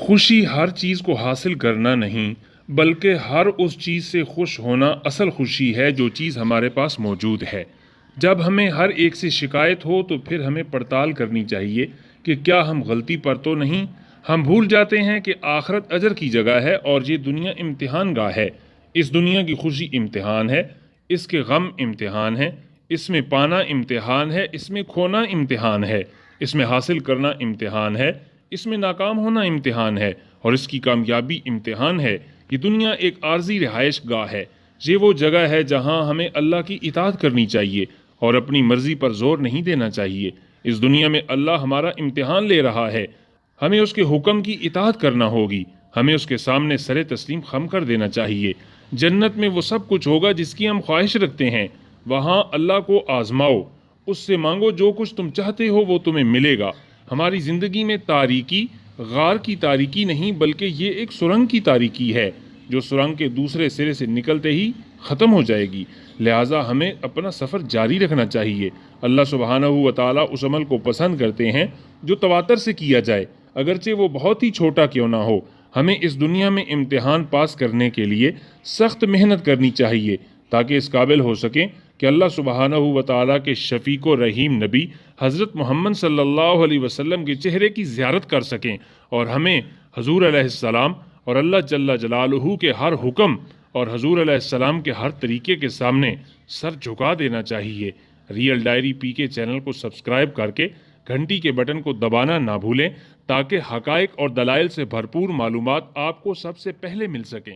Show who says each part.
Speaker 1: خوشی ہر چیز کو حاصل کرنا نہیں بلکہ ہر اس چیز سے خوش ہونا اصل خوشی ہے جو چیز ہمارے پاس موجود ہے۔ جب ہمیں ہر ایک سے شکایت ہو تو پھر ہمیں پڑتال کرنی چاہیے کہ کیا ہم غلطی پر تو نہیں۔ ہم بھول جاتے ہیں کہ آخرت اجر کی جگہ ہے اور یہ دنیا امتحان گاہ ہے۔ اس دنیا کی خوشی امتحان ہے، اس کے غم امتحان ہے، اس میں پانا امتحان ہے، اس میں کھونا امتحان ہے، اس میں حاصل کرنا امتحان ہے، اس میں ناکام ہونا امتحان ہے اور اس کی کامیابی امتحان ہے۔ یہ دنیا ایک عارضی رہائش گاہ ہے۔ یہ وہ جگہ ہے جہاں ہمیں اللہ کی اطاعت کرنی چاہیے اور اپنی مرضی پر زور نہیں دینا چاہیے۔ اس دنیا میں اللہ ہمارا امتحان لے رہا ہے، ہمیں اس کے حکم کی اطاعت کرنا ہوگی، ہمیں اس کے سامنے سر تسلیم خم کر دینا چاہیے۔ جنت میں وہ سب کچھ ہوگا جس کی ہم خواہش رکھتے ہیں۔ وہاں اللہ کو آزماؤ، اس سے مانگو، جو کچھ تم چاہتے ہو وہ تمہیں ملے گا۔ ہماری زندگی میں تاریکی غار کی تاریکی نہیں بلکہ یہ ایک سرنگ کی تاریکی ہے جو سرنگ کے دوسرے سرے سے نکلتے ہی ختم ہو جائے گی۔ لہٰذا ہمیں اپنا سفر جاری رکھنا چاہیے۔ اللہ سبحانہ و تعالیٰ اس عمل کو پسند کرتے ہیں جو تواتر سے کیا جائے، اگرچہ وہ بہت ہی چھوٹا کیوں نہ ہو۔ ہمیں اس دنیا میں امتحان پاس کرنے کے لیے سخت محنت کرنی چاہیے تاکہ اس قابل ہو سکیں کہ اللہ سبحانہ و تعالیٰ کے شفیق و رحیم نبی حضرت محمد صلی اللہ علیہ وسلم کے چہرے کی زیارت کر سکیں، اور ہمیں حضور علیہ السلام اور اللہ جل جلالہ کے ہر حکم اور حضور علیہ السلام کے ہر طریقے کے سامنے سر جھکا دینا چاہیے۔ ریئل ڈائری پی کے چینل کو سبسکرائب کر کے گھنٹی کے بٹن کو دبانا نہ بھولیں تاکہ حقائق اور دلائل سے بھرپور معلومات آپ کو سب سے پہلے مل سکیں۔